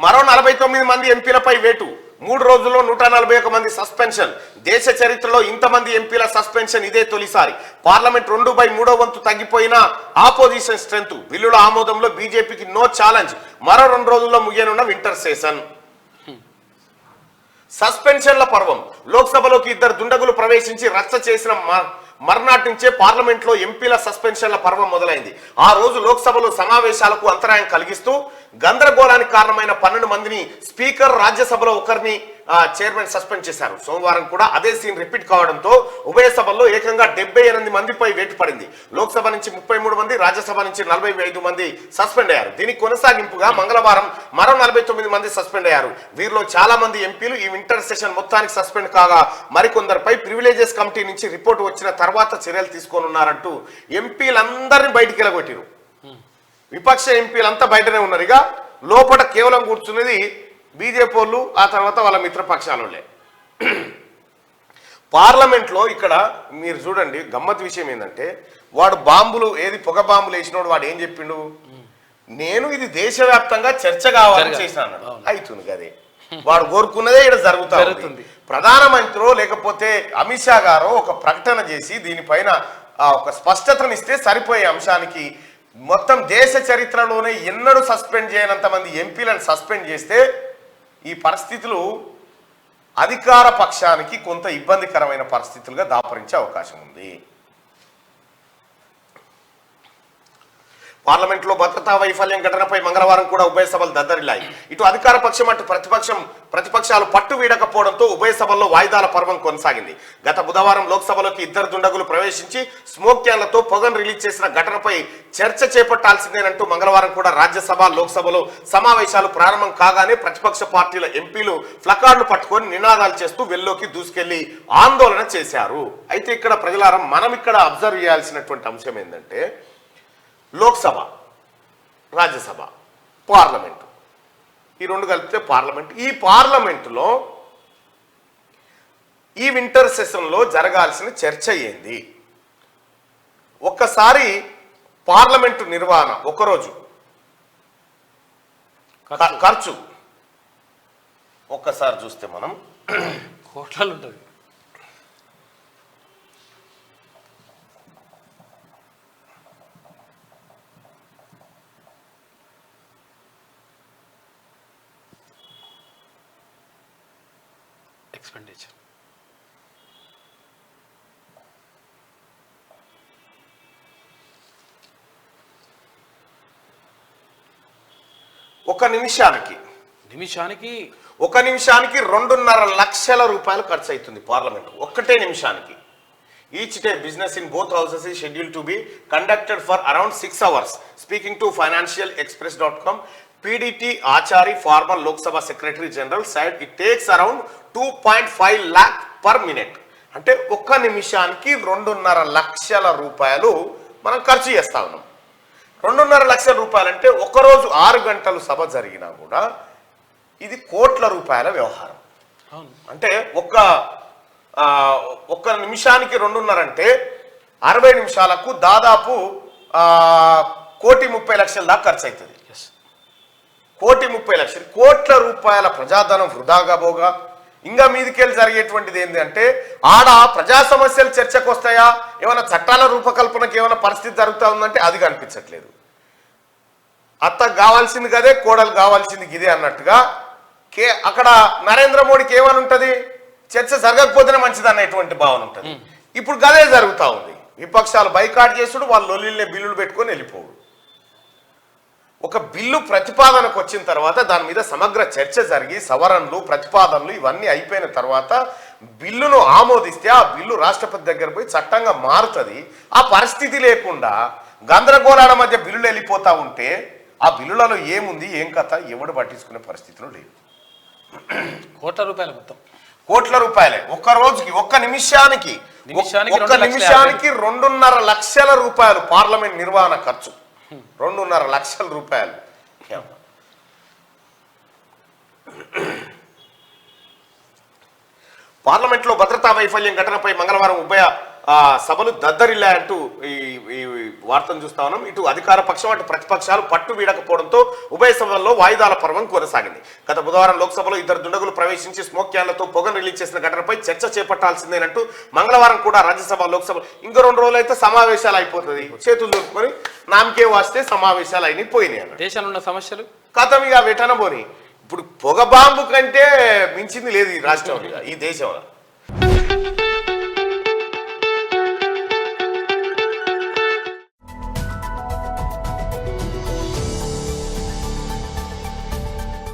మరో 49 మంది ఎంపీలపై వేటు 3 రోజుల్లో 141 మంది సస్పెన్షన్. దేశ చరిత్రలో ఇంతమంది ఎంపీల సస్పెన్షన్ ఇదే తొలిసారి. పార్లమెంట్ 2/3 వంతు తగ్గిపోయిన ఆపోజిషన్ స్ట్రెంత్. బిల్లుల ఆమోదంలో బీజేపీకి నో ఛాలెంజ్. మరో 2 రోజుల్లో ముగియనున్న వింటర్ సెషన్. సస్పెన్షన్ల పర్వం. లోక్సభలోకి 2 దుండగులు ప్రవేశించి రచ్చ చేసిన మర్నాటి నుంచే పార్లమెంట్ లో ఎంపీల సస్పెన్షన్ల పర్వం మొదలైంది. ఆ రోజు లోక్సభలో సమావేశాలకు అంతరాయం కలిగిస్తూ గందరగోళానికి కారణమైన 12 మందిని స్పీకర్, రాజ్యసభలో ఒకరిని చైర్మన్ సస్పెండ్ చేశారు. సోమవారం కూడా అదే సీన్ రిపీట్ కావడంతో ఉభయ సభల్లో ఏకంగా 78 మందిపై వేటు పడింది. లోక్సభ నుంచి 33 మంది, రాజ్యసభ నుంచి 45 మంది సస్పెండ్ అయ్యారు. దీనికి కొనసాగింపుగా మంగళవారం మరో 49 మంది సస్పెండ్ అయ్యారు. వీరిలో చాలా మంది ఎంపీలు ఈ వింటర్ సెషన్ మొత్తానికి సస్పెండ్ కాగా మరికొందరిపై ప్రివిలేజెస్ కమిటీ నుంచి రిపోర్టు వచ్చిన తర్వాత చర్యలు తీసుకోనున్నారంటూ ఎంపీలందరినీ బయటికి వెళ్ళగొట్టారు. విపక్ష ఎంపీలంతా బయటనే ఉన్నారు. ఇక లోపల కేవలం కూర్చున్నది బీజేపీ వాళ్ళు, ఆ తర్వాత వాళ్ళ మిత్రపక్షాలే. పార్లమెంట్లో ఇక్కడ మీరు చూడండి, గమ్మత్ విషయం ఏంటంటే వాడు బాంబులు పొగ బాంబులు వేసినోడు వాడు ఏం చెప్పిండు, నేను ఇది దేశవ్యాప్తంగా చర్చ కావాలని చేసినాను. అవుతుంది కదే వాడు కోరుకున్నదే ఇక్కడ జరుగుతుంది. ప్రధానమంత్రి లేకపోతే అమిత్ షా గారు ఒక ప్రకటన చేసి దీనిపైన ఒక స్పష్టతనిస్తే సరిపోయే అంశానికి మొత్తం దేశ చరిత్రలోనే ఎన్నడూ సస్పెండ్ చేయనంత మంది ఎంపీలను సస్పెండ్ చేస్తే ఈ పరిస్థితులు అధికార పక్షానికి కొంత ఇబ్బందికరమైన పరిస్థితులుగా దాపరించే అవకాశం ఉంది. పార్లమెంట్లో భద్రతా వైఫల్యం ఘటనపై మంగళవారం కూడా ఉభయ సభలు దద్దరిల్లాయి. ఇటు అధికార పక్షం అటు ప్రతిపక్షాలు పట్టు వీడకపోవడంతో ఉభయ సభల్లో వాయిదాల పర్వం కొనసాగింది. గత బుధవారం లోక్సభలోకి 2 దుండగులు ప్రవేశించి స్మోక్ క్యాన్లతో పొగను రిలీజ్ చేసిన ఘటనపై చర్చ చేపట్టాల్సిందేనంటూ మంగళవారం కూడా రాజ్యసభ, లోక్సభలో సమావేశాలు ప్రారంభం కాగానే ప్రతిపక్ష పార్టీల ఎంపీలు ప్లకార్డులు పట్టుకొని నినాదాలు చేస్తూ వెల్లోకి దూసుకెళ్లి ఆందోళన చేశారు. అయితే ఇక్కడ ప్రజలారా మనం ఇక్కడ అబ్జర్వ్ చేయాల్సినటువంటి అంశం ఏంటంటే లోక్సభ, రాజ్యసభ, పార్లమెంటు ఈ 2 కలిపితే పార్లమెంట్. ఈ పార్లమెంటులో ఈ వింటర్ సెషన్లో జరగాల్సిన చర్చ ఏంది? ఒక్కసారి పార్లమెంటు నిర్వహణ ఒకరోజు ఖర్చు ఒక్కసారి చూస్తే మనం కోట్లలో ఉంటుంది. ఎక్స్పెండిచర్ ఒక నిమిషానికి 2.5 లక్షల రూపాయలు ఖర్చు అవుతుంది పార్లమెంట్ ఒక్కటే నిమిషానికి. Each day business in both houses is scheduled to be conducted for around 6 hours. Speaking to financialexpress.com, PDT Achari, former Lok Sabha Secretary General, said it takes around 2.5 lakh per minute. అంటే ఒక్క నిమిషానికి 2.5 లక్షల రూపాయలు మనం ఖర్చు చేస్తా ఉన్నాం. 2.5 లక్షల రూపాయలు అంటే ఒకరోజు 6 గంటలు సభ జరిగినా కూడా ఇది కోట్ల రూపాయల వ్యవహారం. అంటే ఒక్క నిమిషానికి 2.5 అంటే 60 నిమిషాలకు దాదాపు 1,30,00,000 దాకా ఖర్చు అవుతుంది. 1,30,00,000 కోట్ల రూపాయల ప్రజాధనం వృధాగా పోగా ఇంకా మీదికెళ్ళి జరిగేటువంటిది ఏంటంటే ఆడ ప్రజా సమస్యలు చర్చకు వస్తాయా, ఏమైనా చట్టాల రూపకల్పనకి ఏమైనా పరిస్థితి జరుగుతూ ఉందంటే అది కనిపించట్లేదు. అత్త కావాల్సింది కదే, కోడలు కావాల్సింది ఇదే అన్నట్టుగా అక్కడ నరేంద్ర మోడీకి ఏమని ఉంటుంది, చర్చ జరగకపోతేనే మంచిది అనేటువంటి భావన ఉంటుంది. ఇప్పుడు గదే జరుగుతూ ఉంది. విపక్షాలు బైకాట్ చేసుడు, వాళ్ళు లొల్లిల్లే బిల్లులు పెట్టుకొని వెళ్ళిపోవు. ఒక బిల్లు ప్రతిపాదనకు వచ్చిన తర్వాత దాని మీద సమగ్ర చర్చ జరిగి సవరణలు, ప్రతిపాదనలు ఇవన్నీ అయిపోయిన తర్వాత బిల్లును ఆమోదిస్తే ఆ బిల్లు రాష్ట్రపతి దగ్గర పోయి చట్టంగా మారుతుంది. ఆ పరిస్థితి లేకుండా గందరగోళాల మధ్య బిల్లులు వెళ్ళిపోతూ ఉంటే ఆ బిల్లులలో ఏముంది, ఏం కథ ఎవడు పట్టించుకునే పరిస్థితులు లేవు. కోట్ల రూపాయలు, మొత్తం కోట్ల రూపాయలే ఒక్క రోజుకి, ఒక్క నిమిషానికి 2.5 లక్షల రూపాయలు పార్లమెంట్ నిర్వహణ ఖర్చు. 2.5 లక్షల రూపాయలు. పార్లమెంట్లో భద్రతా వైఫల్యం ఘటనపై మంగళవారం ఉభయ సభలు దద్దరిల్లాయంటూ ఈ వార్తను చూస్తా ఉన్నాం. ఇటు అధికార పక్షం అటు ప్రతిపక్షాలు పట్టు వీడకపోవడంతో ఉభయ సభల్లో వాయిదాల పర్వం కొనసాగింది. గత బుధవారం లోక్సభలో ఇద్దరు దుండగులు ప్రవేశించి స్మోక్ క్యాన్లతో పొగను రిలీజ్ చేసిన ఘటనపై చర్చ చేపట్టాల్సిందేనంటూ మంగళవారం కూడా రాజ్యసభ లోక్సభ ఇంకో 2 రోజులు అయితే సమావేశాలు అయిపోతుంది. చేతులు దొరుకుకొని నామకే వాస్తే సమావేశాలు అయినాయి పోయినాయి అన్న దేశంలో ఉన్న సమస్యలు కథం ఇక వెటన పోని. ఇప్పుడు పొగ బాంబు కంటే మించింది లేదు ఈ రాష్ట్రంలో ఈ దేశంలో.